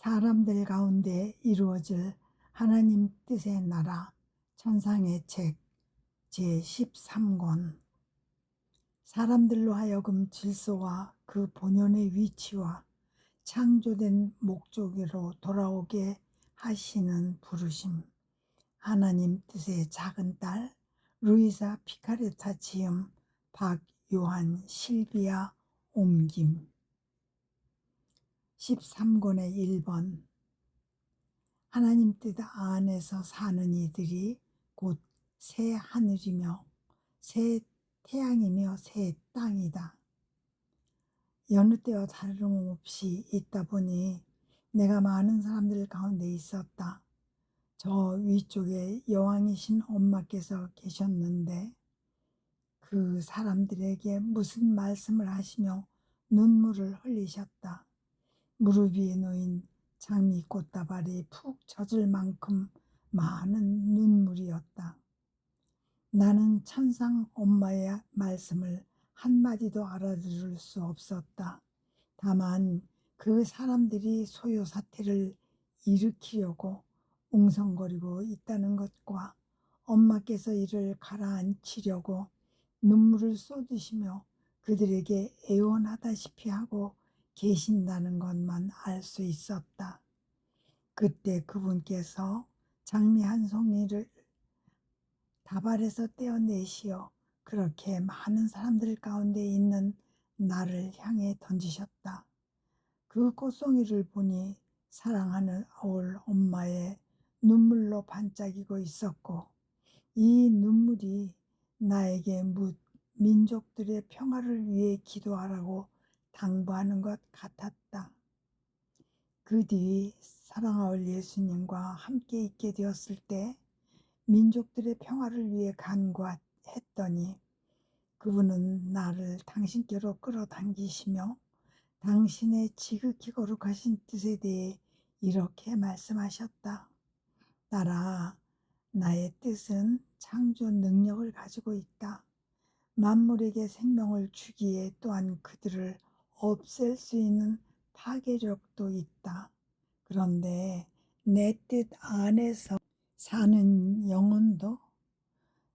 사람들 가운데 이루어질 하나님 뜻의 나라 천상의 책 제13권. 사람들로 하여금 질서와 그 본연의 위치와 창조된 목적으로 돌아오게 하시는 부르심. 하나님 뜻의 작은 딸 루이사 피카레타 지음, 박요한 실비아 옮김. 13권의 1번. 하나님 뜻 안에서 사는 이들이 곧 새 하늘이며 새 태양이며 새 땅이다. 여느 때와 다름없이 있다 보니 내가 많은 사람들 가운데 있었다. 저 위쪽에 여왕이신 엄마께서 계셨는데 그 사람들에게 무슨 말씀을 하시며 눈물을 흘리셨다. 무릎 위에 놓인 장미 꽃다발이 푹 젖을 만큼 많은 눈물이었다. 나는 천상 엄마의 말씀을 한마디도 알아들을 수 없었다. 다만 그 사람들이 소요 사태를 일으키려고 웅성거리고 있다는 것과 엄마께서 이를 가라앉히려고 눈물을 쏟으시며 그들에게 애원하다시피 하고 계신다는 것만 알 수 있었다. 그때 그분께서 장미 한 송이를 다발에서 떼어내시어 그렇게 많은 사람들 가운데 있는 나를 향해 던지셨다. 그 꽃송이를 보니 사랑하는 올 엄마의 눈물로 반짝이고 있었고 이 눈물이 나에게 묻 민족들의 평화를 위해 기도하라고 당부하는 것 같았다. 그 뒤 사랑하올 예수님과 함께 있게 되었을 때 민족들의 평화를 위해 간구했더니 그분은 나를 당신께로 끌어당기시며 당신의 지극히 거룩하신 뜻에 대해 이렇게 말씀하셨다. 딸아, 나의 뜻은 창조 능력을 가지고 있다. 만물에게 생명을 주기에 또한 그들을 없앨 수 있는 파괴력도 있다. 그런데 내 뜻 안에서 사는 영혼도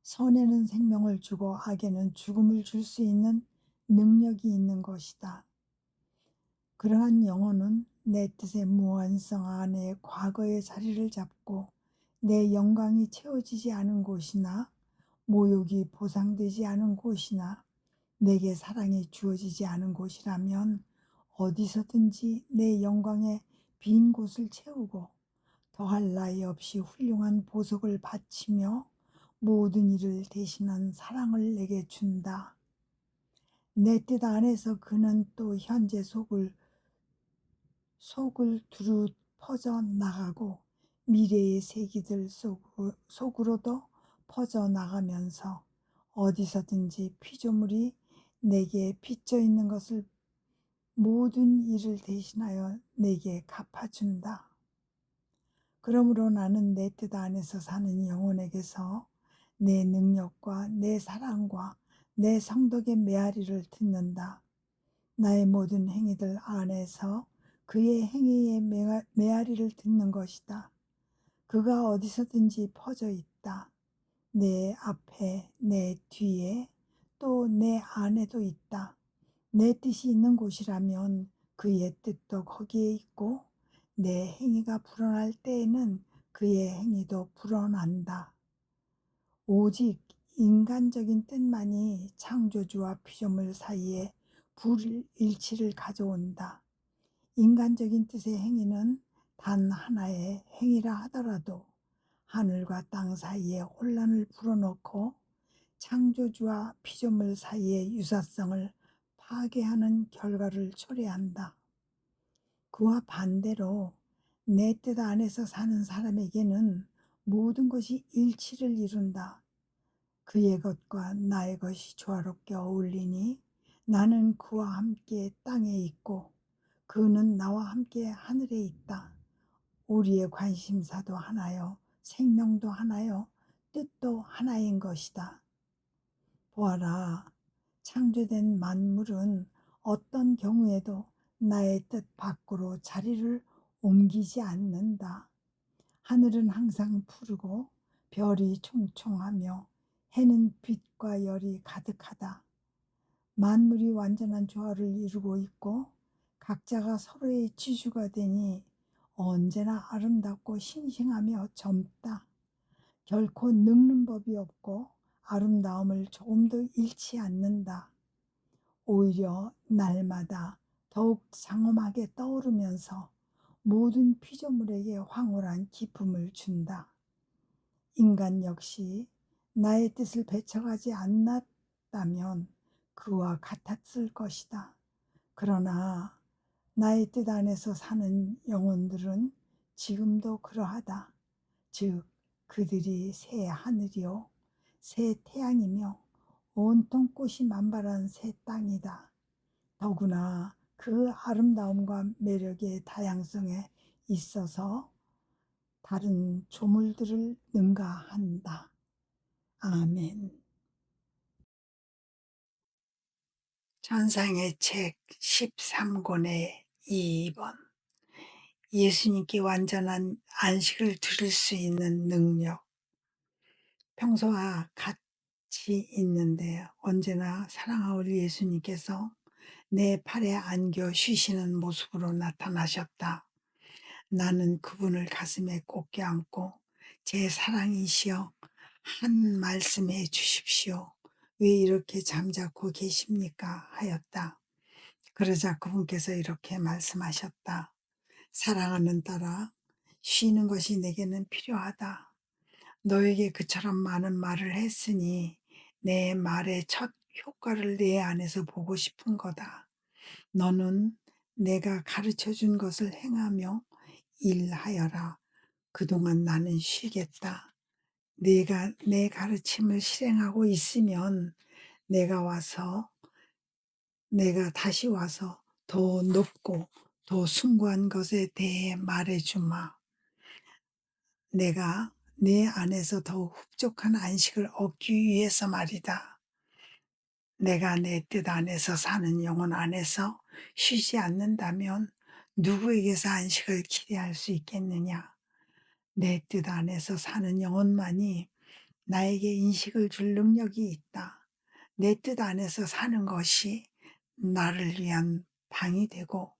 선에는 생명을 주고 악에는 죽음을 줄 수 있는 능력이 있는 것이다. 그러한 영혼은 내 뜻의 무한성 안에 과거의 자리를 잡고 내 영광이 채워지지 않은 곳이나 모욕이 보상되지 않은 곳이나 내게 사랑이 주어지지 않은 곳이라면 어디서든지 내 영광의 빈 곳을 채우고 더할 나위 없이 훌륭한 보석을 바치며 모든 일을 대신한 사랑을 내게 준다. 내 뜻 안에서 그는 또 현재 속을 두루 퍼져 나가고 미래의 세기들 속으로도 퍼져 나가면서 어디서든지 피조물이 내게 빚져 있는 것을 모든 일을 대신하여 내게 갚아준다. 그러므로 나는 내 뜻 안에서 사는 영혼에게서 내 능력과 내 사랑과 내 성덕의 메아리를 듣는다. 나의 모든 행위들 안에서 그의 행위의 메아리를 듣는 것이다. 그가 어디서든지 퍼져 있다. 내 앞에, 내 뒤에, 또 내 안에도 있다. 내 뜻이 있는 곳이라면 그의 뜻도 거기에 있고 내 행위가 불어날 때에는 그의 행위도 불어난다. 오직 인간적인 뜻만이 창조주와 피조물 사이에 불일치를 가져온다. 인간적인 뜻의 행위는 단 하나의 행위라 하더라도 하늘과 땅 사이에 혼란을 불어넣고 창조주와 피조물 사이의 유사성을 파괴하는 결과를 초래한다. 그와 반대로 내 뜻 안에서 사는 사람에게는 모든 것이 일치를 이룬다. 그의 것과 나의 것이 조화롭게 어울리니 나는 그와 함께 땅에 있고 그는 나와 함께 하늘에 있다. 우리의 관심사도 하나요, 생명도 하나요, 뜻도 하나인 것이다. 보아라, 창조된 만물은 어떤 경우에도 나의 뜻 밖으로 자리를 옮기지 않는다. 하늘은 항상 푸르고 별이 총총하며 해는 빛과 열이 가득하다. 만물이 완전한 조화를 이루고 있고 각자가 서로의 지주가 되니 언제나 아름답고 싱싱하며 젊다. 결코 늙는 법이 없고 아름다움을 조금도 잃지 않는다. 오히려 날마다 더욱 장엄하게 떠오르면서 모든 피조물에게 황홀한 기쁨을 준다. 인간 역시 나의 뜻을 배척하지 않았다면 그와 같았을 것이다. 그러나 나의 뜻 안에서 사는 영혼들은 지금도 그러하다. 즉 그들이 새 하늘이요 새 태양이며 온통 꽃이 만발한 새 땅이다. 더구나 그 아름다움과 매력의 다양성에 있어서 다른 조물들을 능가한다. 아멘. 천상의 책 13권의 2번. 예수님께 완전한 안식을 드릴 수 있는 능력. 평소와 같이 있는데 언제나 사랑하는 예수님께서 내 팔에 안겨 쉬시는 모습으로 나타나셨다. 나는 그분을 가슴에 꼭 껴안고 제 사랑이시여 한 말씀해 주십시오. 왜 이렇게 잠자코 계십니까? 하였다. 그러자 그분께서 이렇게 말씀하셨다. 사랑하는 딸아, 쉬는 것이 내게는 필요하다. 너에게 그처럼 많은 말을 했으니 내 말의 첫 효과를 내 안에서 보고 싶은 거다. 너는 내가 가르쳐 준 것을 행하며 일하여라. 그동안 나는 쉬겠다. 네가 내 가르침을 실행하고 있으면 내가 다시 와서 더 높고 더 숭고한 것에 대해 말해주마. 내가 내 안에서 더욱 흡족한 안식을 얻기 위해서 말이다. 내가 내 뜻 안에서 사는 영혼 안에서 쉬지 않는다면 누구에게서 안식을 기대할 수 있겠느냐? 내 뜻 안에서 사는 영혼만이 나에게 인식을 줄 능력이 있다. 내 뜻 안에서 사는 것이 나를 위한 방이 되고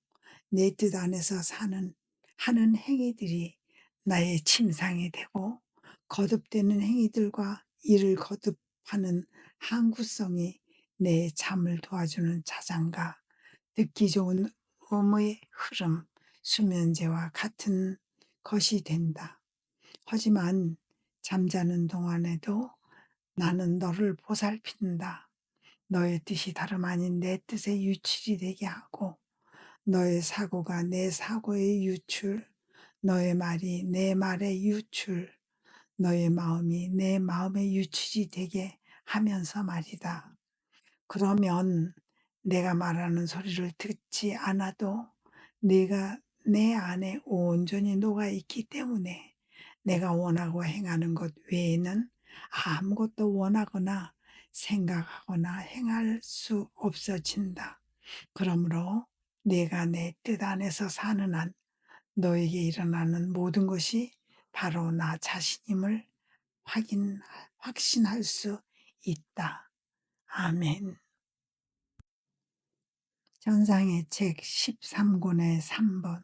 내 뜻 안에서 하는 행위들이 나의 침상이 되고 거듭되는 행위들과 이를 거듭하는 항구성이 내 잠을 도와주는 자장가, 듣기 좋은 음의 흐름, 수면제와 같은 것이 된다. 하지만 잠자는 동안에도 나는 너를 보살핀다. 너의 뜻이 다름 아닌 내 뜻에 유출이 되게 하고 너의 사고가 내 사고의 유출, 너의 말이 내 말의 유출, 너의 마음이 내 마음의 유출이 되게 하면서 말이다. 그러면 내가 말하는 소리를 듣지 않아도 내가 내 안에 온전히 녹아 있기 때문에 내가 원하고 행하는 것 외에는 아무것도 원하거나 생각하거나 행할 수 없어진다. 그러므로 내가 내 뜻 안에서 사는 한 너에게 일어나는 모든 것이 바로 나 자신임을 확신할 수 있다. 아멘. 전상의 책 13권의 3번.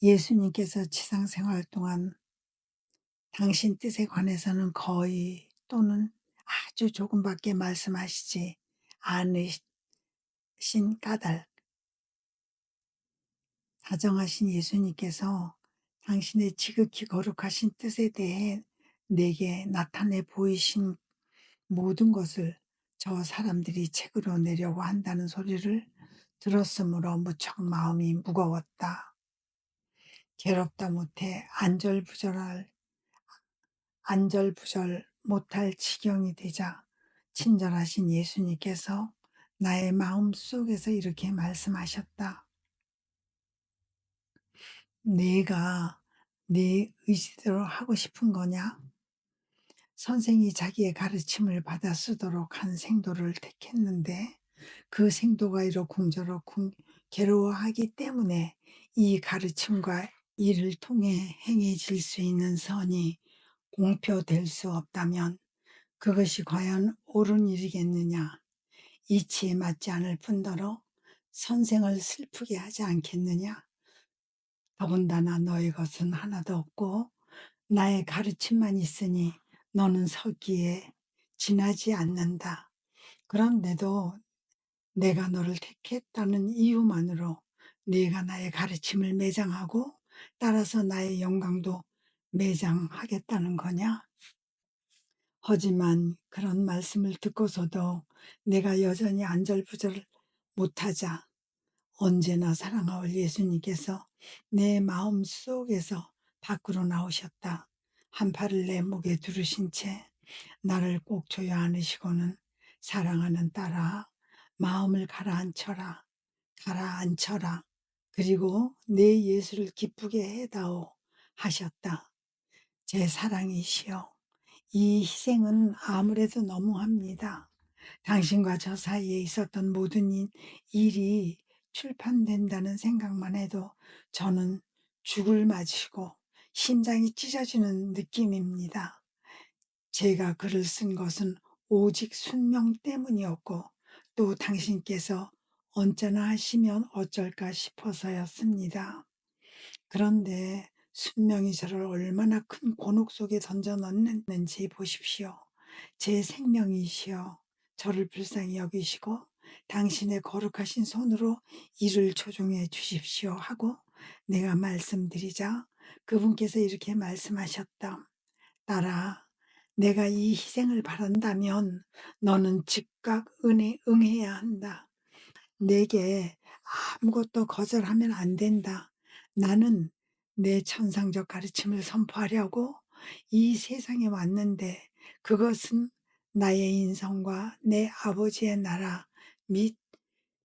예수님께서 지상 생활 동안 당신 뜻에 관해서는 거의 또는 아주 조금밖에 말씀하시지 않으신 까닭. 다정하신 예수님께서 당신의 지극히 거룩하신 뜻에 대해 내게 나타내 보이신 모든 것을 저 사람들이 책으로 내려고 한다는 소리를 들었으므로 무척 마음이 무거웠다. 괴롭다 못해 안절부절 못할 지경이 되자 친절하신 예수님께서 나의 마음 속에서 이렇게 말씀하셨다. 내가 네 의지대로 하고 싶은 거냐? 선생이 자기의 가르침을 받아 쓰도록 한 생도를 택했는데 그 생도가 이로 궁저로 괴로워하기 때문에 이 가르침과 이를 통해 행해질 수 있는 선이 공표될 수 없다면 그것이 과연 옳은 일이겠느냐? 이치에 맞지 않을 뿐더러 선생을 슬프게 하지 않겠느냐? 더군다나 너의 것은 하나도 없고 나의 가르침만 있으니 너는 서기에 지나지 않는다. 그런데도 내가 너를 택했다는 이유만으로 네가 나의 가르침을 매장하고 따라서 나의 영광도 매장하겠다는 거냐? 하지만 그런 말씀을 듣고서도 내가 여전히 안절부절 못하자 언제나 사랑하올 예수님께서 내 마음 속에서 밖으로 나오셨다. 한 팔을 내 목에 두르신 채 나를 꼭 줘야 않으시고는 사랑하는 딸아, 마음을 가라앉혀라, 가라앉혀라. 그리고 내 예수를 기쁘게 해다오 하셨다. 제 사랑이시여, 이 희생은 아무래도 너무합니다. 당신과 저 사이에 있었던 모든 일이 출판된다는 생각만 해도 저는 죽을 맞이고 심장이 찢어지는 느낌입니다. 제가 글을 쓴 것은 오직 순명 때문이었고 또 당신께서 언짢아 하시면 어쩔까 싶어서였습니다. 그런데 순명이 저를 얼마나 큰 곤혹 속에 던져 넣는지 보십시오. 제 생명이시여 저를 불쌍히 여기시고 당신의 거룩하신 손으로 이를 조종해 주십시오 하고 내가 말씀드리자 그분께서 이렇게 말씀하셨다. 딸아, 내가 이 희생을 바란다면 너는 즉각 응해야 한다. 내게 아무것도 거절하면 안 된다. 나는 내 천상적 가르침을 선포하려고 이 세상에 왔는데 그것은 나의 인성과 내 아버지의 나라 및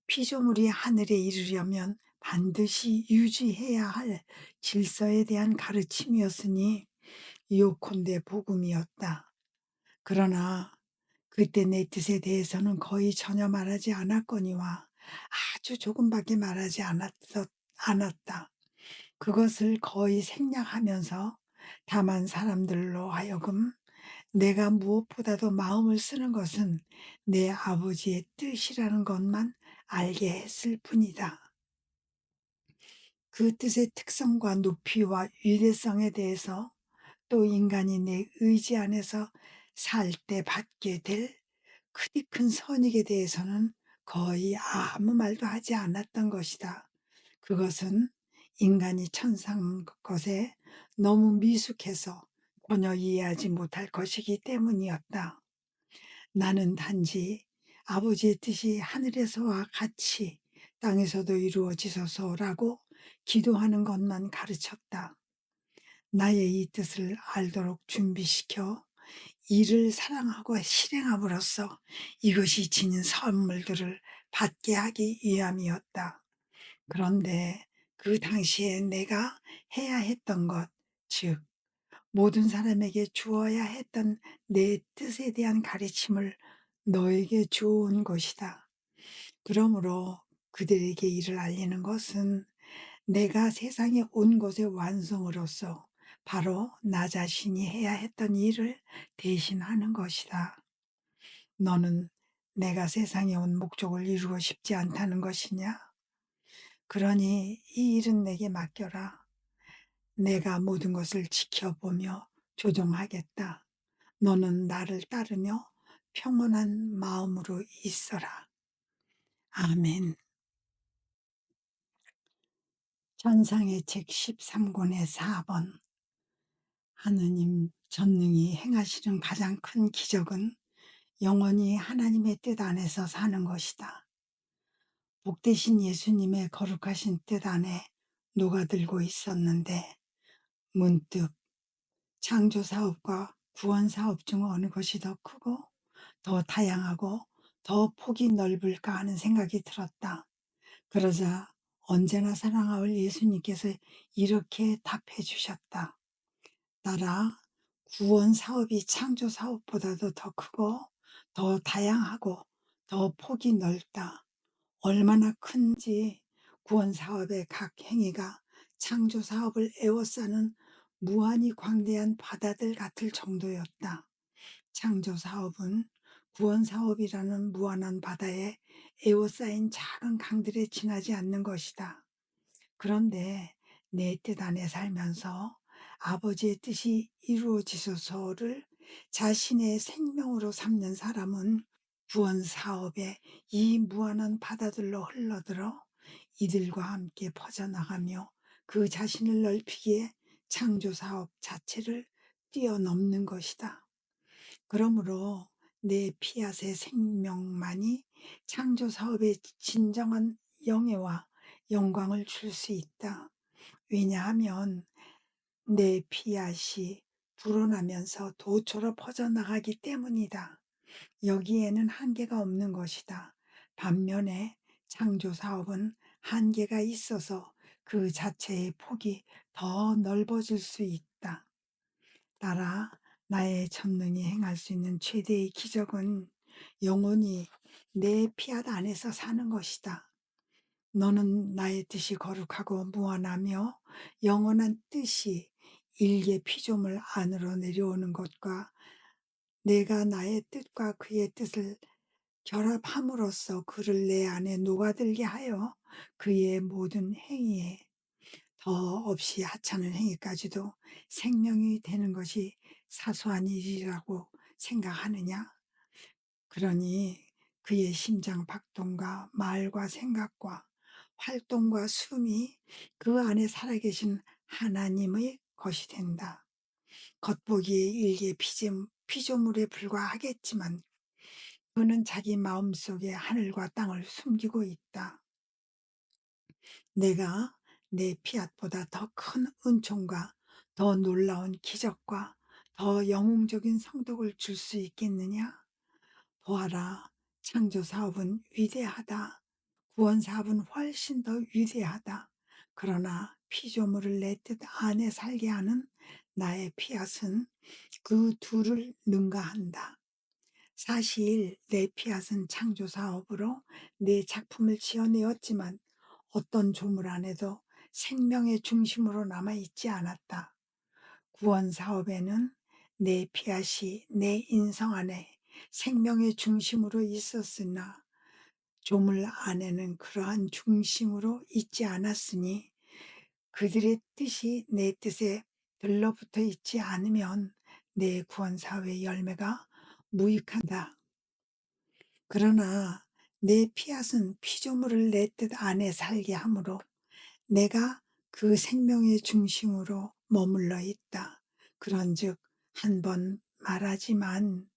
피조물이 하늘에 이르려면 반드시 유지해야 할 질서에 대한 가르침이었으니 요컨대 복음이었다. 그러나 그때 내 뜻에 대해서는 거의 전혀 말하지 않았거니와 아주 조금밖에 말하지 않았다. 그것을 거의 생략하면서 다만 사람들로 하여금 내가 무엇보다도 마음을 쓰는 것은 내 아버지의 뜻이라는 것만 알게 했을 뿐이다. 그 뜻의 특성과 높이와 위대성에 대해서 또 인간이 내 의지 안에서 살 때 받게 될 크디 큰 선익에 대해서는 거의 아무 말도 하지 않았던 것이다. 그것은 인간이 천상 것에 너무 미숙해서 전혀 이해하지 못할 것이기 때문이었다. 나는 단지 아버지의 뜻이 하늘에서와 같이 땅에서도 이루어지소서라고 기도하는 것만 가르쳤다. 나의 이 뜻을 알도록 준비시켜 이를 사랑하고 실행함으로써 이것이 지닌 선물들을 받게 하기 위함이었다. 그런데 그 당시에 내가 해야 했던 것, 즉, 모든 사람에게 주어야 했던 내 뜻에 대한 가르침을 너에게 주어온 것이다. 그러므로 그들에게 이를 알리는 것은 내가 세상에 온 것의 완성으로서 바로 나 자신이 해야 했던 일을 대신하는 것이다. 너는 내가 세상에 온 목적을 이루고 싶지 않다는 것이냐? 그러니 이 일은 내게 맡겨라. 내가 모든 것을 지켜보며 조정하겠다. 너는 나를 따르며 평온한 마음으로 있어라. 아멘. 전상의 책 13권의 4번. 하느님 전능히 행하시는 가장 큰 기적은 영원히 하나님의 뜻 안에서 사는 것이다. 복되신 예수님의 거룩하신 뜻 안에 녹아들고 있었는데 문득 창조 사업과 구원 사업 중 어느 것이 더 크고 더 다양하고 더 폭이 넓을까 하는 생각이 들었다. 그러자 언제나 사랑하올 예수님께서 이렇게 답해 주셨다. 따라 구원 사업이 창조 사업보다도 더 크고 더 다양하고 더 폭이 넓다. 얼마나 큰지 구원 사업의 각 행위가 창조 사업을 에워싸는 무한히 광대한 바다들 같을 정도였다. 창조 사업은 구원 사업이라는 무한한 바다에 에워싸인 작은 강들에 지나지 않는 것이다. 그런데 내 뜻 안에 살면서 아버지의 뜻이 이루어지소서를 자신의 생명으로 삼는 사람은 구원 사업에 이 무한한 바다들로 흘러들어 이들과 함께 퍼져나가며 그 자신을 넓히기에 창조 사업 자체를 뛰어넘는 것이다. 그러므로 내 피앗의 생명만이 창조 사업의 진정한 영예와 영광을 줄 수 있다. 왜냐하면 내 피앗이 불어나면서 도처로 퍼져나가기 때문이다. 여기에는 한계가 없는 것이다. 반면에 창조 사업은 한계가 있어서 그 자체의 폭이 더 넓어질 수 있다. 따라 나의 전능이 행할 수 있는 최대의 기적은 영원히 내 피앗 안에서 사는 것이다. 너는 나의 뜻이 거룩하고 무한하며 영원한 뜻이 일개 피조물 안으로 내려오는 것과 내가 나의 뜻과 그의 뜻을 결합함으로써 그를 내 안에 녹아들게 하여 그의 모든 행위에 더 없이 하찮은 행위까지도 생명이 되는 것이 사소한 일이라고 생각하느냐? 그러니 그의 심장 박동과 말과 생각과 활동과 숨이 그 안에 살아계신 하나님의 것이 된다. 겉보기에 일개 피조물에 불과하겠지만 그는 자기 마음속에 하늘과 땅을 숨기고 있다. 내가 내 피앗보다 더 큰 은총과 더 놀라운 기적과 더 영웅적인 성덕을 줄 수 있겠느냐? 보아라, 창조 사업은 위대하다. 구원 사업은 훨씬 더 위대하다. 그러나 피조물을 내 뜻 안에 살게 하는 나의 피앗은 그 둘을 능가한다. 사실 내 피앗은 창조 사업으로 내 작품을 지어내었지만 어떤 조물 안에도 생명의 중심으로 남아있지 않았다. 구원 사업에는 내 피앗이 내 인성 안에 생명의 중심으로 있었으나 조물 안에는 그러한 중심으로 있지 않았으니 그들의 뜻이 내 뜻에 들러붙어 있지 않으면 내 구원 사업의 열매가 무익하다. 그러나 내 피앗은 피조물을 내 뜻 안에 살게 하므로 내가 그 생명의 중심으로 머물러 있다. 그런즉 한 번 말하지만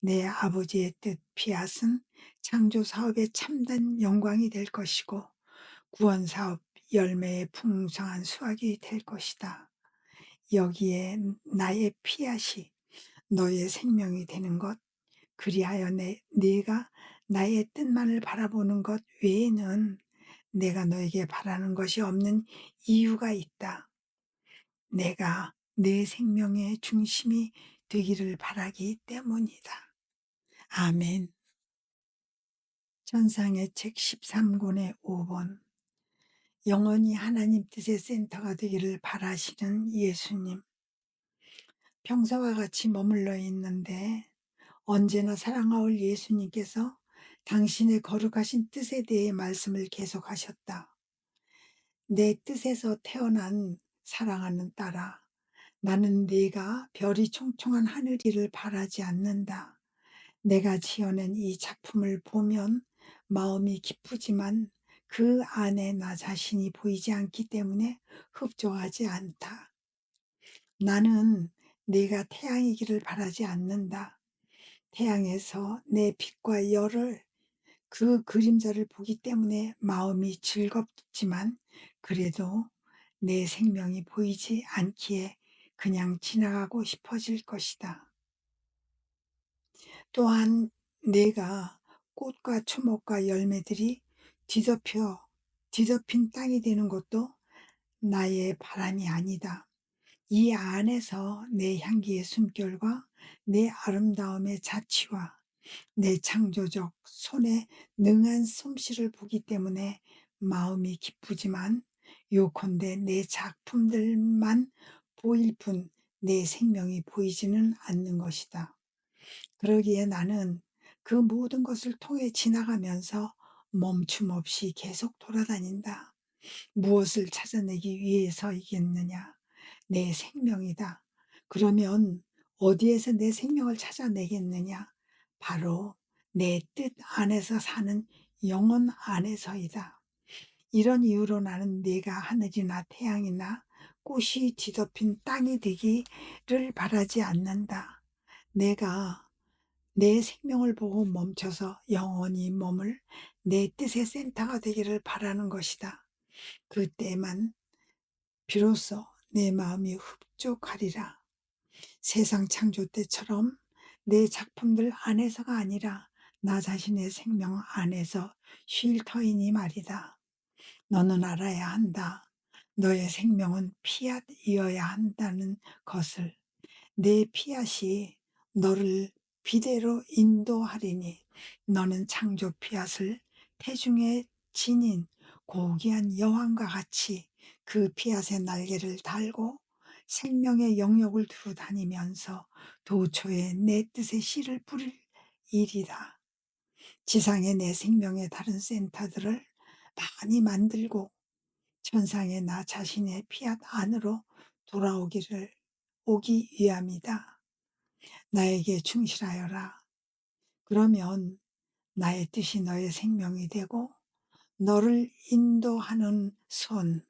내 아버지의 뜻 피앗은 창조 사업의 참된 영광이 될 것이고 구원 사업 열매의 풍성한 수확이 될 것이다. 여기에 나의 피앗이 너의 생명이 되는 것, 그리하여 네가 나의 뜻만을 바라보는 것 외에는 내가 너에게 바라는 것이 없는 이유가 있다. 내가 내 생명의 중심이 되기를 바라기 때문이다. 아멘. 천상의 책 13권의 5번. 영원히 하나님 뜻의 센터가 되기를 바라시는 예수님. 평소와 같이 머물러 있는데 언제나 사랑하올 예수님께서 당신의 거룩하신 뜻에 대해 말씀을 계속하셨다. 내 뜻에서 태어난 사랑하는 딸아, 나는 네가 별이 총총한 하늘 위를 바라지 않는다. 내가 지어낸 이 작품을 보면 마음이 기쁘지만 그 안에 나 자신이 보이지 않기 때문에 흡족하지 않다. 나는 네가 태양이기를 바라지 않는다. 태양에서 내 빛과 열을 그 그림자를 보기 때문에 마음이 즐겁지만 그래도 내 생명이 보이지 않기에 그냥 지나가고 싶어질 것이다. 또한 내가 꽃과 초목과 열매들이 뒤덮인 땅이 되는 것도 나의 바람이 아니다. 이 안에서 내 향기의 숨결과 내 아름다움의 자취와 내 창조적 손에 능한 솜씨를 보기 때문에 마음이 기쁘지만 요컨대 내 작품들만 보일 뿐 내 생명이 보이지는 않는 것이다. 그러기에 나는 그 모든 것을 통해 지나가면서 멈춤 없이 계속 돌아다닌다. 무엇을 찾아내기 위해서이겠느냐? 내 생명이다. 그러면 어디에서 내 생명을 찾아내겠느냐? 바로 내 뜻 안에서 사는 영혼 안에서이다. 이런 이유로 나는 내가 하늘이나 태양이나 꽃이 뒤덮인 땅이 되기를 바라지 않는다. 내가 내 생명을 보고 멈춰서 영원히 머물 내 뜻의 센터가 되기를 바라는 것이다. 그때만 비로소 내 마음이 흡족하리라. 세상 창조 때처럼 내 작품들 안에서가 아니라 나 자신의 생명 안에서 쉴 터이니 말이다. 너는 알아야 한다. 너의 생명은 피앗이어야 한다는 것을. 내 피앗이 너를 비대로 인도하리니 너는 창조 피앗을 태중에 지닌 고귀한 여왕과 같이 그 피앗의 날개를 달고 생명의 영역을 두루 다니면서 도처에 내 뜻의 씨를 뿌릴 일이다. 지상의 내 생명의 다른 센터들을 많이 만들고 천상의 나 자신의 피앗 안으로 돌아오기를 오기 위함이다. 나에게 충실하여라. 그러면 나의 뜻이 너의 생명이 되고 너를 인도하는 손,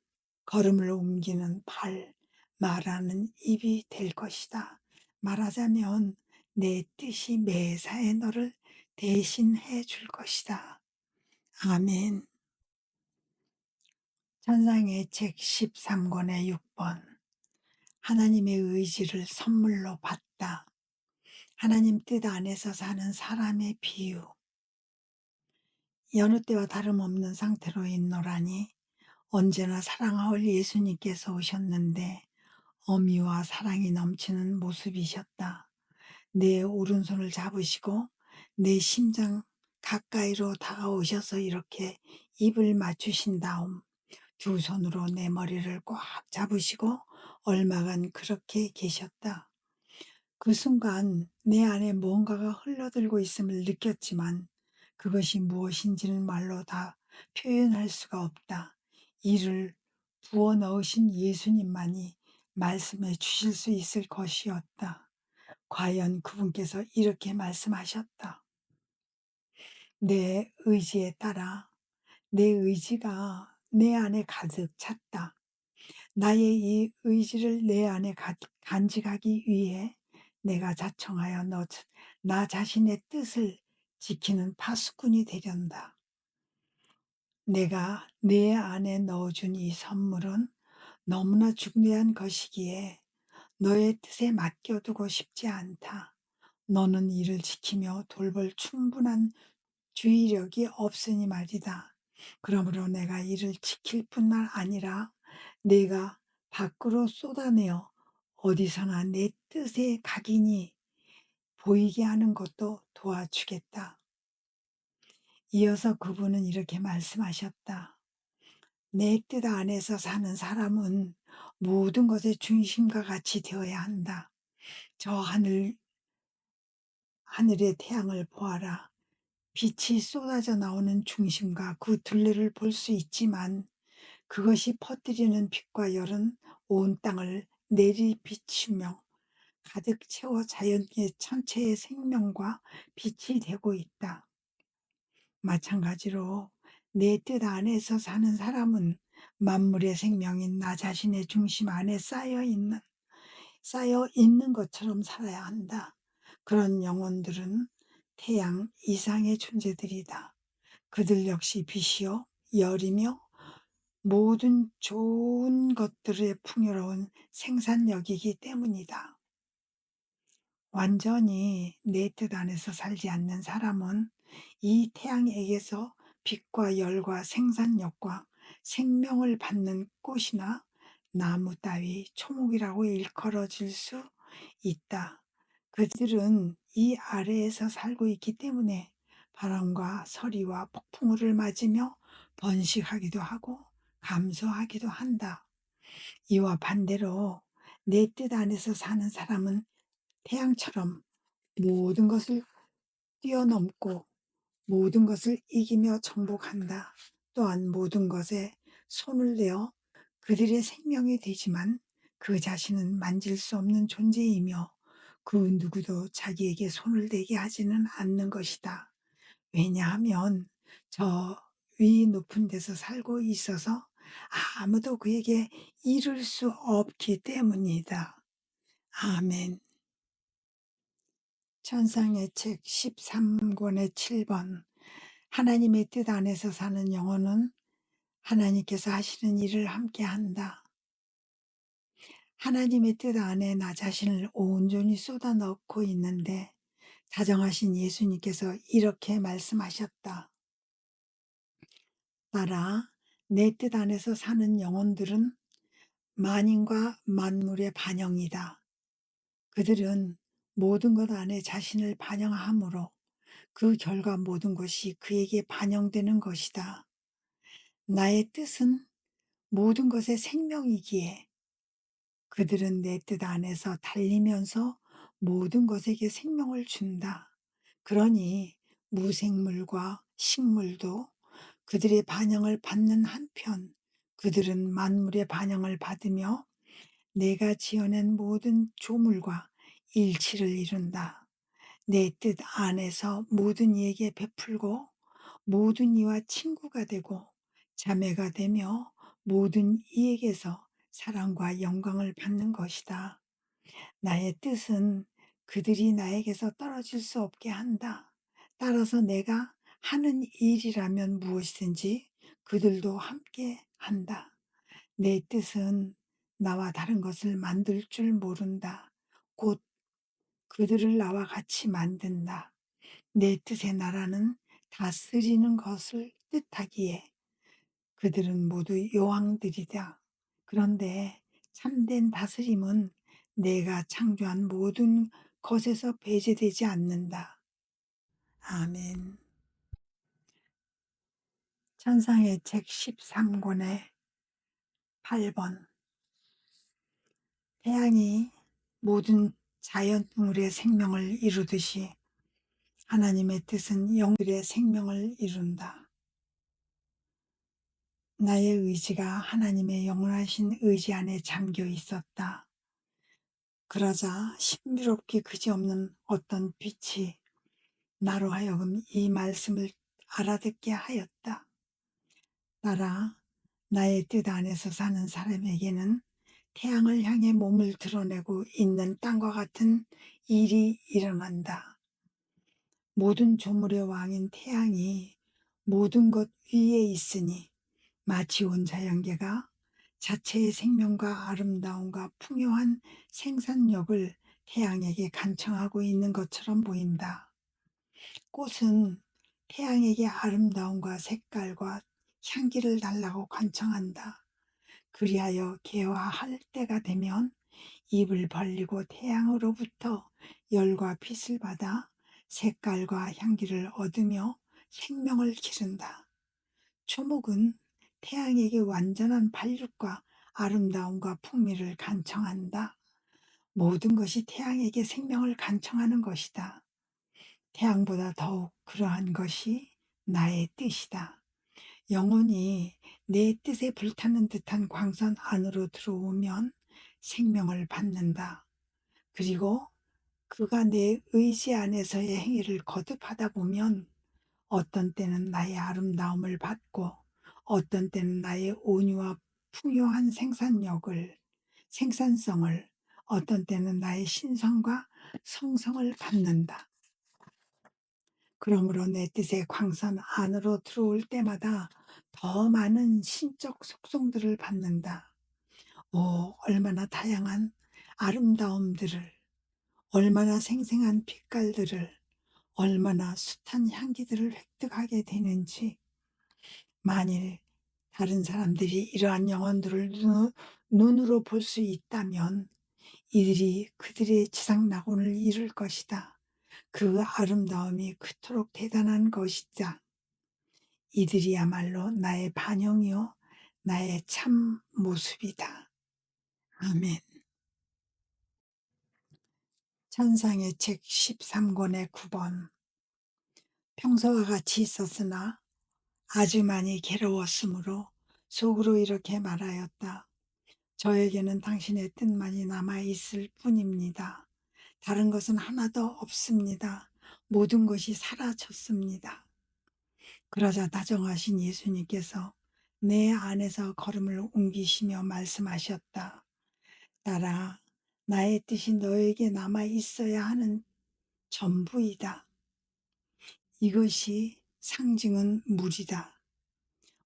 걸음을 옮기는 발, 말하는 입이 될 것이다. 말하자면 내 뜻이 매사에 너를 대신해 줄 것이다. 아멘. 찬상의 책 13권의 6번. 하나님의 의지를 선물로 받다. 하나님 뜻 안에서 사는 사람의 비유. 여느 때와 다름없는 상태로 있노라니 언제나 사랑하올 예수님께서 오셨는데 어미와 사랑이 넘치는 모습이셨다. 내 오른손을 잡으시고 내 심장 가까이로 다가오셔서 이렇게 입을 맞추신 다음 두 손으로 내 머리를 꽉 잡으시고 얼마간 그렇게 계셨다. 그 순간 내 안에 뭔가가 흘러들고 있음을 느꼈지만 그것이 무엇인지는 말로 다 표현할 수가 없다. 이를 부어 넣으신 예수님만이 말씀해 주실 수 있을 것이었다. 과연 그분께서 이렇게 말씀하셨다. 내 의지에 따라 내 의지가 내 안에 가득 찼다. 나의 이 의지를 내 안에 간직하기 위해 내가 자청하여 나 자신의 뜻을 지키는 파수꾼이 되련다. 내가 내 안에 넣어준 이 선물은 너무나 중대한 것이기에 너의 뜻에 맡겨두고 싶지 않다. 너는 이를 지키며 돌볼 충분한 주의력이 없으니 말이다. 그러므로 내가 이를 지킬 뿐만 아니라 내가 밖으로 쏟아내어 어디서나 내 뜻의 각인이 보이게 하는 것도 도와주겠다. 이어서 그분은 이렇게 말씀하셨다. 내 뜻 안에서 사는 사람은 모든 것의 중심과 같이 되어야 한다. 저 하늘의 태양을 보아라. 빛이 쏟아져 나오는 중심과 그 둘레를 볼 수 있지만 그것이 퍼뜨리는 빛과 열은 온 땅을 내리비추며 가득 채워 자연의 전체의 생명과 빛이 되고 있다. 마찬가지로 내 뜻 안에서 사는 사람은 만물의 생명인 나 자신의 중심 안에 쌓여 있는 것처럼 살아야 한다. 그런 영혼들은 태양 이상의 존재들이다. 그들 역시 빛이요, 열이며 모든 좋은 것들의 풍요로운 생산력이기 때문이다. 완전히 내 뜻 안에서 살지 않는 사람은 이 태양에게서 빛과 열과 생산력과 생명을 받는 꽃이나 나무 따위 초목이라고 일컬어질 수 있다. 그들은 이 아래에서 살고 있기 때문에 바람과 서리와 폭풍우를 맞으며 번식하기도 하고 감소하기도 한다. 이와 반대로 내 뜻 안에서 사는 사람은 태양처럼 모든 것을 뛰어넘고 모든 것을 이기며 정복한다. 또한 모든 것에 손을 내어 그들의 생명이 되지만 그 자신은 만질 수 없는 존재이며 그 누구도 자기에게 손을 대게 하지는 않는 것이다. 왜냐하면 저 위 높은 데서 살고 있어서 아무도 그에게 이를 수 없기 때문이다. 아멘. 천상의 책 13권의 7번. 하나님의 뜻 안에서 사는 영혼은 하나님께서 하시는 일을 함께 한다. 하나님의 뜻 안에 나 자신을 온전히 쏟아 넣고 있는데 다정하신 예수님께서 이렇게 말씀하셨다. 따라 내 뜻 안에서 사는 영혼들은 만인과 만물의 반영이다. 그들은 모든 것 안에 자신을 반영하므로 그 결과 모든 것이 그에게 반영되는 것이다. 나의 뜻은 모든 것의 생명이기에 그들은 내 뜻 안에서 달리면서 모든 것에게 생명을 준다. 그러니 무생물과 식물도 그들의 반영을 받는 한편 그들은 만물의 반영을 받으며 내가 지어낸 모든 조물과 일치를 이룬다. 내 뜻 안에서 모든 이에게 베풀고 모든 이와 친구가 되고 자매가 되며 모든 이에게서 사랑과 영광을 받는 것이다. 나의 뜻은 그들이 나에게서 떨어질 수 없게 한다. 따라서 내가 하는 일이라면 무엇이든지 그들도 함께 한다. 내 뜻은 나와 다른 것을 만들 줄 모른다. 곧 그들을 나와 같이 만든다. 내 뜻의 나라는 다스리는 것을 뜻하기에 그들은 모두 여왕들이다. 그런데 참된 다스림은 내가 창조한 모든 것에서 배제되지 않는다. 아멘. 천상의 책 13권의 8번. 태양이 모든 자연물의 생명을 이루듯이 하나님의 뜻은 영들의 생명을 이룬다. 나의 의지가 하나님의 영원하신 의지 안에 잠겨 있었다. 그러자 신비롭게 그지없는 어떤 빛이 나로 하여금 이 말씀을 알아듣게 하였다. 따라 나의 뜻 안에서 사는 사람에게는 태양을 향해 몸을 드러내고 있는 땅과 같은 일이 일어난다. 모든 조물의 왕인 태양이 모든 것 위에 있으니 마치 온 자연계가 자체의 생명과 아름다움과 풍요한 생산력을 태양에게 간청하고 있는 것처럼 보인다. 꽃은 태양에게 아름다움과 색깔과 향기를 달라고 간청한다. 그리하여 개화할 때가 되면 입을 벌리고 태양으로부터 열과 빛을 받아 색깔과 향기를 얻으며 생명을 기른다. 초목은 태양에게 완전한 발육과 아름다움과 풍미를 간청한다. 모든 것이 태양에게 생명을 간청하는 것이다. 태양보다 더욱 그러한 것이 나의 뜻이다. 영혼이 내 뜻에 불타는 듯한 광선 안으로 들어오면 생명을 받는다. 그리고 그가 내 의지 안에서의 행위를 거듭하다 보면 어떤 때는 나의 아름다움을 받고 어떤 때는 나의 온유와 풍요한 생산성을 어떤 때는 나의 신성과 성성을 받는다. 그러므로 내 뜻의 광선 안으로 들어올 때마다 더 많은 신적 속성들을 받는다. 오, 얼마나 다양한 아름다움들을, 얼마나 생생한 빛깔들을, 얼마나 숱한 향기들을 획득하게 되는지. 만일 다른 사람들이 이러한 영혼들을 눈으로 볼 수 있다면 이들이 그들의 지상낙원을 이룰 것이다. 그 아름다움이 그토록 대단한 것이다. 이들이야말로 나의 반영이요 나의 참 모습이다. 아멘. 천상의 책 13권의 9번. 평소와 같이 있었으나 아주 많이 괴로웠으므로 속으로 이렇게 말하였다. 저에게는 당신의 뜻만이 남아 있을 뿐입니다. 다른 것은 하나도 없습니다. 모든 것이 사라졌습니다. 그러자 다정하신 예수님께서 내 안에서 걸음을 옮기시며 말씀하셨다. 딸아, 나의 뜻이 너에게 남아 있어야 하는 전부이다. 이것이 상징은 물이다.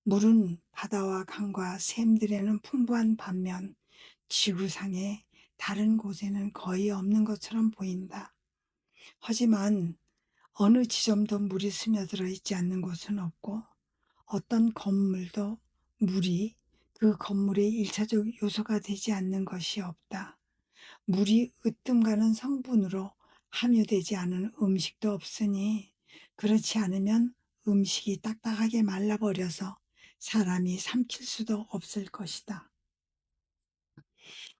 물은 바다와 강과 샘들에는 풍부한 반면 지구상의 다른 곳에는 거의 없는 것처럼 보인다. 하지만 어느 지점도 물이 스며들어 있지 않는 곳은 없고 어떤 건물도 물이 그 건물의 일차적 요소가 되지 않는 것이 없다. 물이 으뜸가는 성분으로 함유되지 않은 음식도 없으니 그렇지 않으면 음식이 딱딱하게 말라버려서 사람이 삼킬 수도 없을 것이다.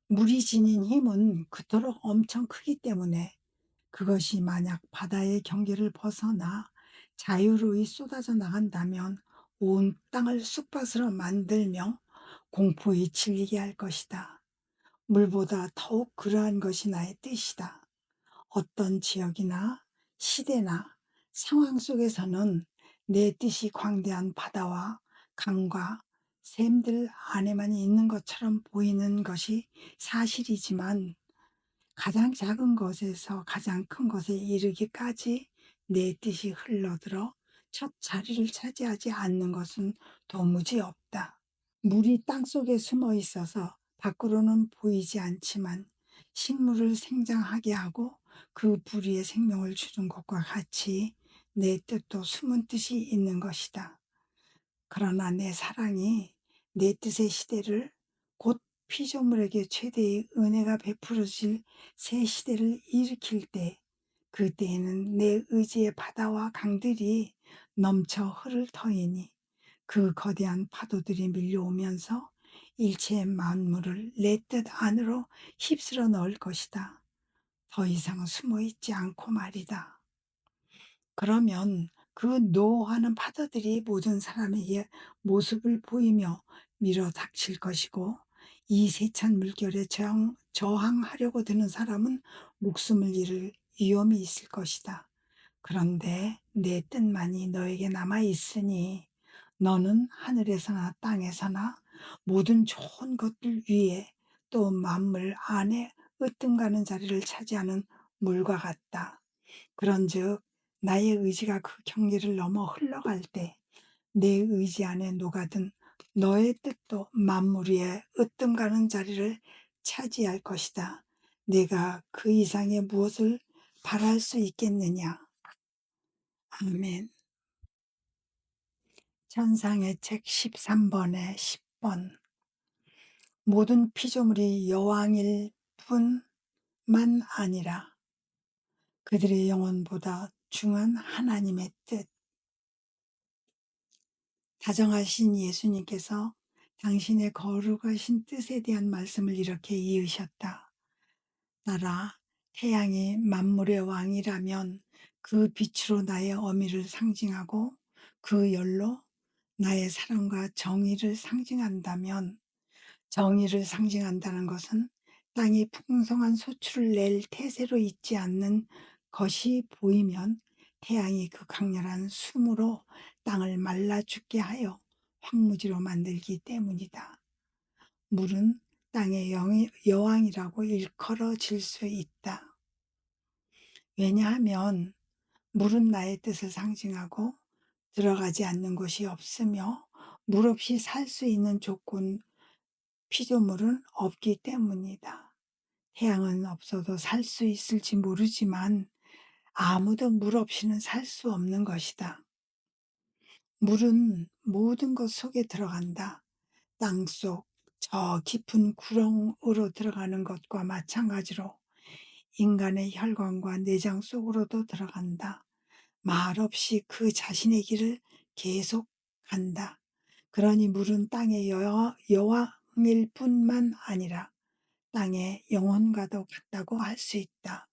물이 지닌 힘은 그토록 엄청 크기 때문에 그것이 만약 바다의 경계를 벗어나 자유로이 쏟아져 나간다면 온 땅을 쑥밭으로 만들며 공포에 질리게 할 것이다. 물보다 더욱 그러한 것이 나의 뜻이다. 어떤 지역이나 시대나 상황 속에서는 내 뜻이 광대한 바다와 강과 샘들 안에만 있는 것처럼 보이는 것이 사실이지만 가장 작은 것에서 가장 큰 것에 이르기까지 내 뜻이 흘러들어 첫 자리를 차지하지 않는 것은 도무지 없다. 물이 땅속에 숨어 있어서 밖으로는 보이지 않지만 식물을 생장하게 하고 그 부리에 생명을 주는 것과 같이 내 뜻도 숨은 뜻이 있는 것이다. 그러나 내 사랑이 내 뜻의 시대를 곧 피조물에게 최대의 은혜가 베풀어질 새 시대를 일으킬 때 그때에는 내 의지의 바다와 강들이 넘쳐 흐를 터이니 그 거대한 파도들이 밀려오면서 일체의 만물을 내 뜻 안으로 휩쓸어 넣을 것이다. 더 이상 숨어 있지 않고 말이다. 그러면 그 노하는 파도들이 모든 사람에게 모습을 보이며 밀어 닥칠 것이고 이 세찬 물결에 저항하려고 드는 사람은 목숨을 잃을 위험이 있을 것이다. 그런데 내 뜻만이 너에게 남아 있으니 너는 하늘에서나 땅에서나 모든 좋은 것들 위에 또 만물 안에 으뜸가는 자리를 차지하는 물과 같다. 그런즉 나의 의지가 그 경계를 넘어 흘러갈 때 내 의지 안에 녹아든 너의 뜻도 만물 위에 으뜸가는 자리를 차지할 것이다. 내가 그 이상의 무엇을 바랄 수 있겠느냐. 아멘. 천상의 책 13번에 10번. 모든 피조물이 여왕일 뿐만 아니라 그들의 영혼보다 중한 하나님의 뜻. 다정하신 예수님께서 당신의 거룩하신 뜻에 대한 말씀을 이렇게 이으셨다. 나라 태양이 만물의 왕이라면 그 빛으로 나의 어미를 상징하고 그 열로 나의 사랑과 정의를 상징한다면 정의를 상징한다는 것은 땅이 풍성한 소출을 낼 태세로 있지 않는 것이 보이면 태양이 그 강렬한 숨으로 땅을 말라 죽게 하여 황무지로 만들기 때문이다. 물은 땅의 여왕이라고 일컬어질 수 있다. 왜냐하면 물은 나의 뜻을 상징하고 들어가지 않는 곳이 없으며 물 없이 살 수 있는 조건, 피조물은 없기 때문이다. 태양은 없어도 살 수 있을지 모르지만 아무도 물 없이는 살 수 없는 것이다. 물은 모든 것 속에 들어간다. 땅속 저 깊은 구렁으로 들어가는 것과 마찬가지로 인간의 혈관과 내장 속으로도 들어간다. 말없이 그 자신의 길을 계속 간다. 그러니 물은 땅의 여왕일 뿐만 아니라 땅의 영혼과도 같다고 할 수 있다.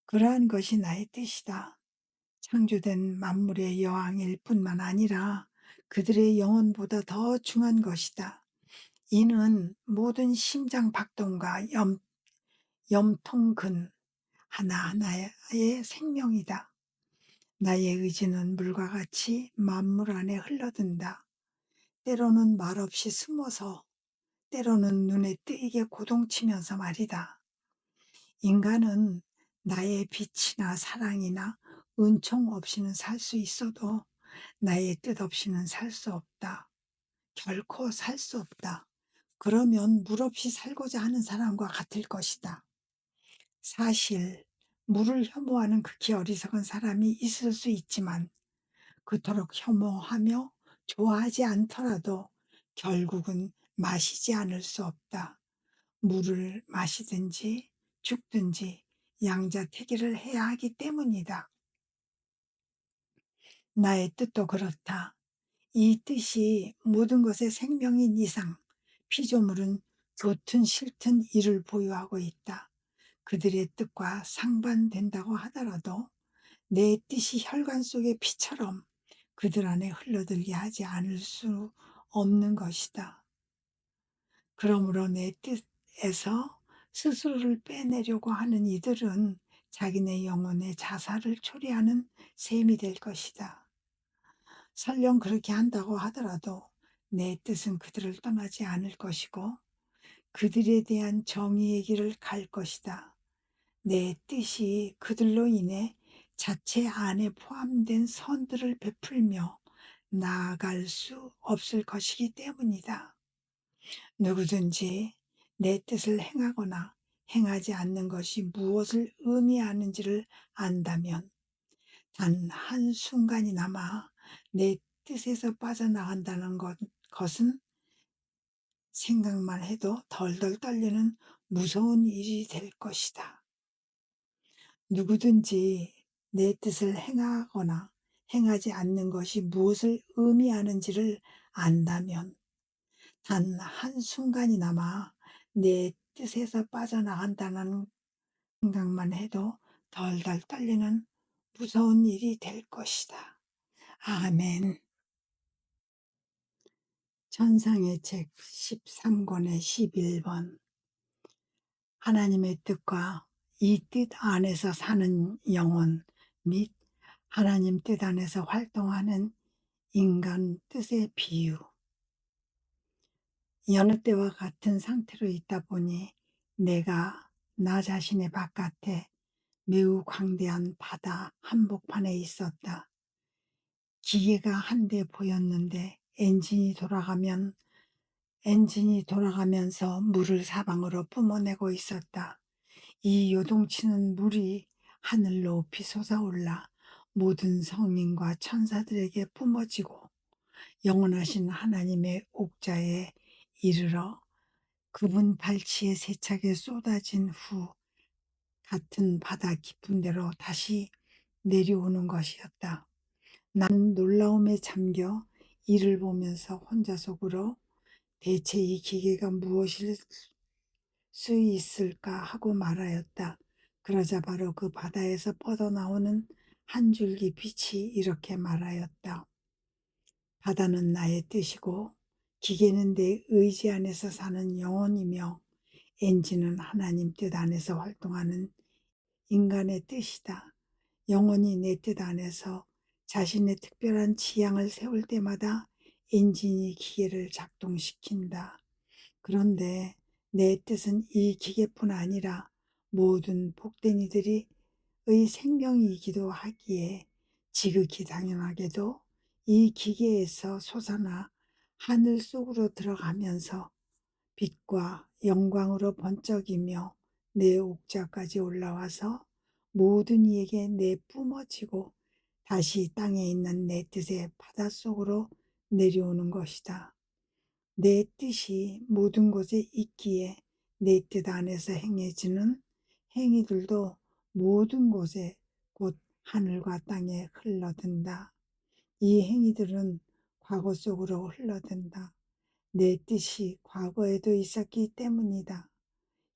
그러한 것이 나의 뜻이다. 창조된 만물의 여왕일 뿐만 아니라 그들의 영혼보다 더 중요한 것이다. 이는 모든 심장 박동과 염통근 하나하나의 생명이다. 나의 의지는 물과 같이 만물 안에 흘러든다. 때로는 말없이 숨어서, 때로는 눈에 띄게 고동치면서 말이다. 인간은 나의 빛이나 사랑이나 은총 없이는 살 수 있어도 나의 뜻 없이는 살 수 없다. 결코 살 수 없다. 그러면 물 없이 살고자 하는 사람과 같을 것이다. 사실 물을 혐오하는 극히 어리석은 사람이 있을 수 있지만 그토록 혐오하며 좋아하지 않더라도 결국은 마시지 않을 수 없다. 물을 마시든지 죽든지 양자택일을 해야 하기 때문이다. 나의 뜻도 그렇다. 이 뜻이 모든 것의 생명인 이상 피조물은 좋든 싫든 이를 보유하고 있다. 그들의 뜻과 상반된다고 하더라도 내 뜻이 혈관 속의 피처럼 그들 안에 흘러들게 하지 않을 수 없는 것이다. 그러므로 내 뜻에서 스스로를 빼내려고 하는 이들은 자기네 영혼의 자살을 초래하는 셈이 될 것이다. 설령 그렇게 한다고 하더라도 내 뜻은 그들을 떠나지 않을 것이고 그들에 대한 정의의 길을 갈 것이다. 내 뜻이 그들로 인해 자체 안에 포함된 선들을 베풀며 나아갈 수 없을 것이기 때문이다. 누구든지 내 뜻을 행하거나 행하지 않는 것이 무엇을 의미하는지를 안다면 단 한순간이나마 내 뜻에서 빠져나간다는 것은 생각만 해도 덜덜 떨리는 무서운 일이 될 것이다. 누구든지 내 뜻을 행하거나 행하지 않는 것이 무엇을 의미하는지를 안다면 단 한순간이나마 내 뜻에서 빠져나간다는 생각만 해도 덜덜 떨리는 무서운 일이 될 것이다. 아멘. 천상의 책 13권의 11번 하나님의 뜻과 이 뜻 안에서 사는 영혼 및 하나님 뜻 안에서 활동하는 인간 뜻의 비유. 여느 때와 같은 상태로 있다 보니 내가 나 자신의 바깥에 매우 광대한 바다 한복판에 있었다. 기계가 한 대 보였는데 엔진이 돌아가면서 물을 사방으로 뿜어내고 있었다. 이 요동치는 물이 하늘 높이 솟아올라 모든 성민과 천사들에게 뿜어지고 영원하신 하나님의 옥자에 이르러 그분 발치에 세차게 쏟아진 후 같은 바다 깊은 데로 다시 내려오는 것이었다. 나는 놀라움에 잠겨 이를 보면서 혼자 속으로 대체 이 기계가 무엇일 수 있을까 하고 말하였다. 그러자 바로 그 바다에서 뻗어나오는 한 줄기 빛이 이렇게 말하였다. 바다는 나의 뜻이고 기계는 내 의지 안에서 사는 영혼이며 엔진은 하나님 뜻 안에서 활동하는 인간의 뜻이다. 영혼이 내 뜻 안에서 자신의 특별한 지향을 세울 때마다 엔진이 기계를 작동시킨다. 그런데 내 뜻은 이 기계뿐 아니라 모든 복된 이들의 생명이기도 하기에 지극히 당연하게도 이 기계에서 솟아나 하늘 속으로 들어가면서 빛과 영광으로 번쩍이며 내 옥자까지 올라와서 모든 이에게 내뿜어지고 다시 땅에 있는 내 뜻의 바닷속으로 내려오는 것이다. 내 뜻이 모든 곳에 있기에 내 뜻 안에서 행해지는 행위들도 모든 곳에 곧 하늘과 땅에 흘러든다. 이 행위들은 과거 속으로 흘러든다. 내 뜻이 과거에도 있었기 때문이다.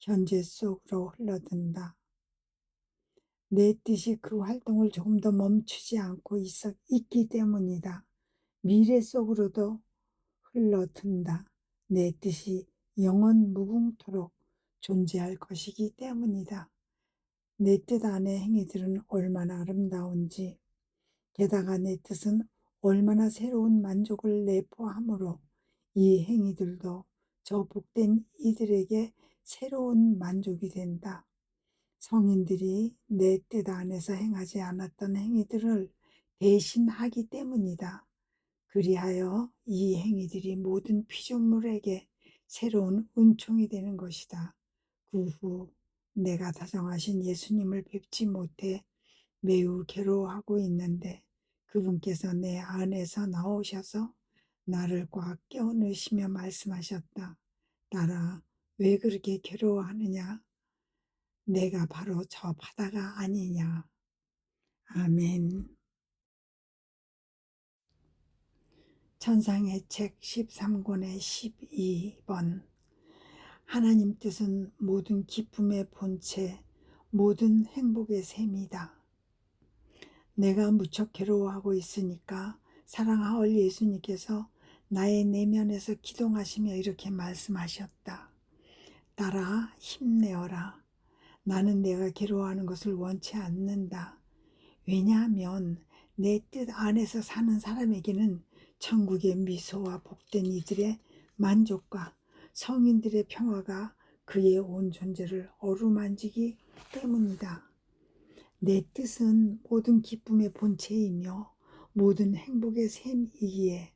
현재 속으로 흘러든다. 내 뜻이 그 활동을 조금 더 멈추지 않고 있기 때문이다. 미래 속으로도 흘러든다. 내 뜻이 영원 무궁토록 존재할 것이기 때문이다. 내 뜻 안의 행위들은 얼마나 아름다운지, 게다가 내 뜻은 얼마나 새로운 만족을 내포하므로 이 행위들도 저 복된 이들에게 새로운 만족이 된다. 성인들이 내 뜻 안에서 행하지 않았던 행위들을 대신하기 때문이다. 그리하여 이 행위들이 모든 피조물에게 새로운 은총이 되는 것이다. 그 후 내가 다정하신 예수님을 뵙지 못해 매우 괴로워하고 있는데 그분께서 내 안에서 나오셔서 나를 꽉 껴안으시며 말씀하셨다. 딸아, 왜 그렇게 괴로워하느냐? 내가 바로 저 바다가 아니냐. 아멘. 천상의 책 13권의 12번. 하나님 뜻은 모든 기쁨의 본체, 모든 행복의 셈이다. 내가 무척 괴로워하고 있으니까 사랑하올 예수님께서 나의 내면에서 기동하시며 이렇게 말씀하셨다. 딸아, 힘내어라. 나는 내가 괴로워하는 것을 원치 않는다. 왜냐하면 내 뜻 안에서 사는 사람에게는 천국의 미소와 복된 이들의 만족과 성인들의 평화가 그의 온 존재를 어루만지기 때문이다. 내 뜻은 모든 기쁨의 본체이며 모든 행복의 셈이기에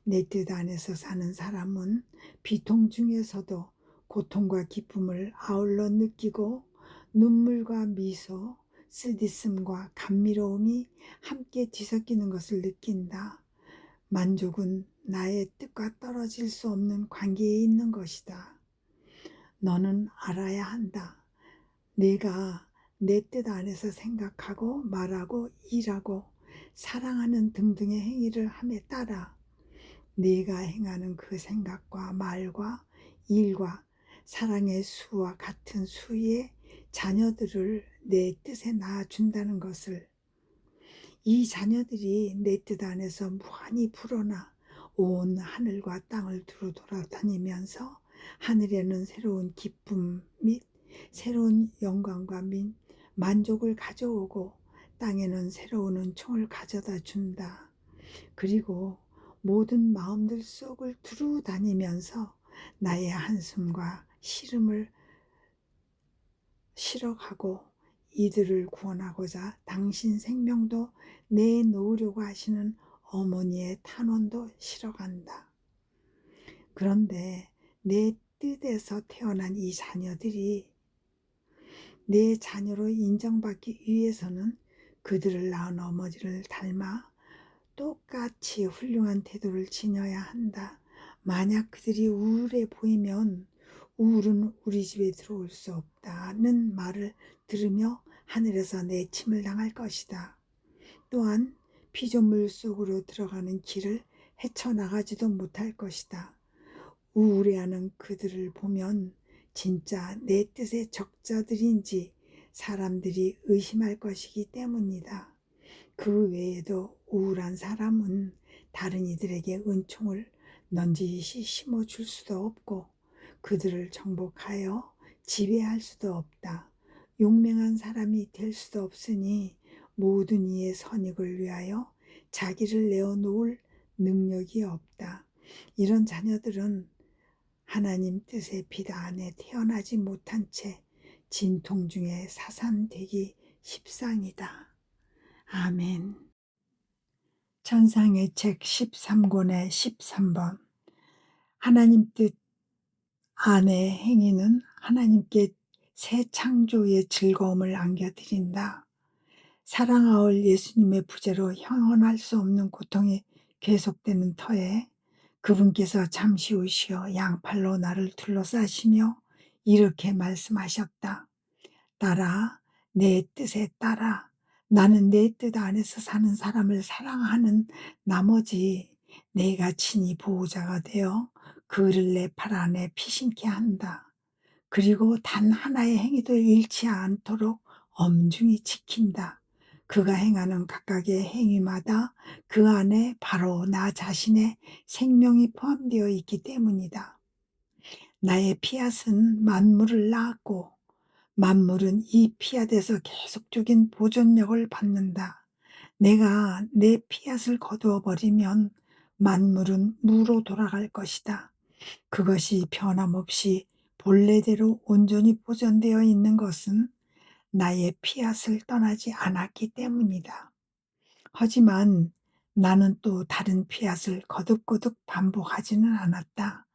내 뜻 안에서 사는 사람은 비통 중에서도 고통과 기쁨을 아울러 느끼고 눈물과 미소, 쓰디씀과 감미로움이 함께 뒤섞이는 것을 느낀다. 만족은 나의 뜻과 떨어질 수 없는 관계에 있는 것이다. 너는 알아야 한다. 내가 내 뜻 안에서 생각하고 말하고 일하고 사랑하는 등등의 행위를 함에 따라 네가 행하는 그 생각과 말과 일과 사랑의 수와 같은 수의 자녀들을 내 뜻에 낳아준다는 것을, 이 자녀들이 내 뜻 안에서 무한히 불어나 온 하늘과 땅을 두루 돌아다니면서 하늘에는 새로운 기쁨 및 새로운 영광과 만족을 가져오고 땅에는 새로운 은총을 가져다 준다. 그리고 모든 마음들 속을 두루 다니면서 나의 한숨과 시름을 실어가고 이들을 구원하고자 당신 생명도 내놓으려고 하시는 어머니의 탄원도 실어간다. 그런데 내 뜻에서 태어난 이 자녀들이 내 자녀로 인정받기 위해서는 그들을 낳은 어머니를 닮아 똑같이 훌륭한 태도를 지녀야 한다. 만약 그들이 우울해 보이면 우울은 우리 집에 들어올 수 없다는 말을 들으며 하늘에서 내침을 당할 것이다. 또한 피조물 속으로 들어가는 길을 헤쳐나가지도 못할 것이다. 우울해하는 그들을 보면 진짜 내 뜻의 적자들인지 사람들이 의심할 것이기 때문이다. 그 외에도 우울한 사람은 다른 이들에게 은총을 넌지시 심어줄 수도 없고 그들을 정복하여 지배할 수도 없다. 용맹한 사람이 될 수도 없으니 모든 이의 선익을 위하여 자기를 내어놓을 능력이 없다. 이런 자녀들은 하나님 뜻의 빛 안에 태어나지 못한 채 진통 중에 사산되기 십상이다. 아멘. 천상의 책 13권의 13번. 하나님 뜻 안의 행위는 하나님께 새 창조의 즐거움을 안겨드린다. 사랑하올 예수님의 부재로 형언할 수 없는 고통이 계속되는 터에 그분께서 잠시 후 쉬어 양팔로 나를 둘러싸시며 이렇게 말씀하셨다. 딸아, 내 뜻에 따라 나는 내 뜻 안에서 사는 사람을 사랑하는 나머지 내가 친히 보호자가 되어 그를 내 팔 안에 피신케 한다. 그리고 단 하나의 행위도 잃지 않도록 엄중히 지킨다. 그가 행하는 각각의 행위마다 그 안에 바로 나 자신의 생명이 포함되어 있기 때문이다. 나의 피앗은 만물을 낳았고 만물은 이 피앗에서 계속적인 보존력을 받는다. 내가 내 피앗을 거두어 버리면 만물은 무로 돌아갈 것이다. 그것이 변함없이 본래대로 온전히 보존되어 있는 것은 나의 피앗을 떠나지 않았기 때문이다. 하지만 나는 또 다른 피앗을 거듭거듭 반복하지는 않았다.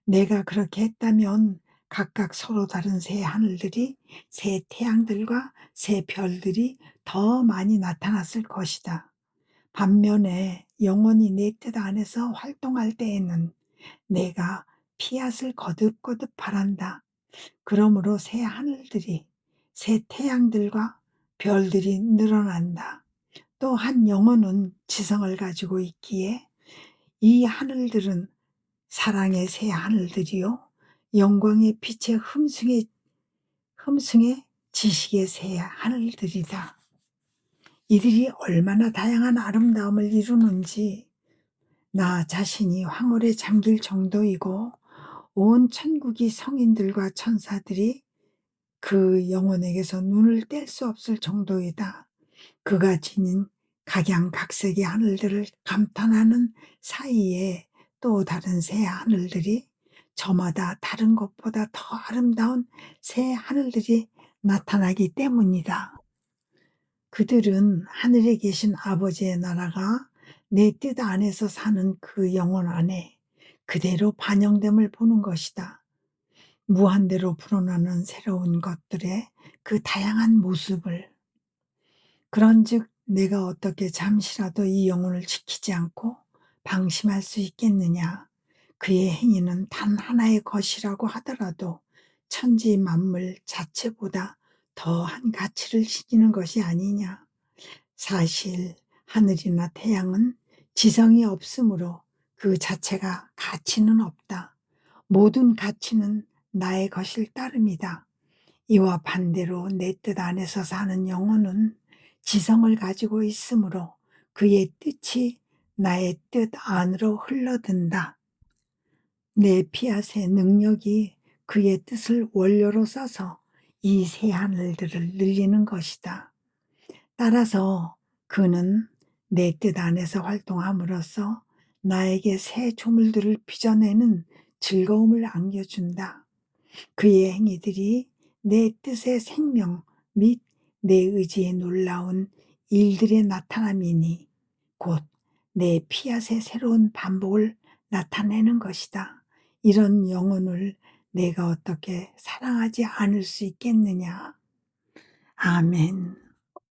내가 그렇게 했다면 각각 서로 다른 새 하늘들이, 새 태양들과 새 별들이 더 많이 나타났을 것이다. 반면에 영원히 내 뜻 안에서 활동할 때에는 내가 피앗을 거듭거듭 바란다. 그러므로 새 하늘들이, 새 태양들과 별들이 늘어난다. 또 한 영혼은 지성을 가지고 있기에 이 하늘들은 사랑의 새 하늘들이요 영광의 빛의 흠숭의 지식의 새 하늘들이다. 이들이 얼마나 다양한 아름다움을 이루는지 나 자신이 황홀에 잠길 정도이고 온 천국이 성인들과 천사들이 그 영혼에게서 눈을 뗄 수 없을 정도이다. 그가 지닌 각양각색의 하늘들을 감탄하는 사이에 또 다른 새 하늘들이 저마다 다른 것보다 더 아름다운 새 하늘들이 나타나기 때문이다. 그들은 하늘에 계신 아버지의 나라가 내 뜻 안에서 사는 그 영혼 안에 그대로 반영됨을 보는 것이다. 무한대로 불어나는 새로운 것들의 그 다양한 모습을. 그런즉 내가 어떻게 잠시라도 이 영혼을 지키지 않고 방심할 수 있겠느냐. 그의 행위는 단 하나의 것이라고 하더라도 천지 만물 자체보다 더한 가치를 지니는 것이 아니냐. 사실 하늘이나 태양은 지성이 없으므로 그 자체가 가치는 없다. 모든 가치는 나의 것일 따름이다. 이와 반대로 내 뜻 안에서 사는 영혼은 지성을 가지고 있으므로 그의 뜻이 나의 뜻 안으로 흘러든다. 내 피앗의 능력이 그의 뜻을 원료로 써서 이 새 하늘들을 늘리는 것이다. 따라서 그는 내 뜻 안에서 활동함으로써 나에게 새 조물들을 빚어내는 즐거움을 안겨준다. 그의 행위들이 내 뜻의 생명 및 내 의지의 놀라운 일들의 나타남이니 곧 내 피앗의 새로운 반복을 나타내는 것이다. 이런 영혼을 내가 어떻게 사랑하지 않을 수 있겠느냐. 아멘.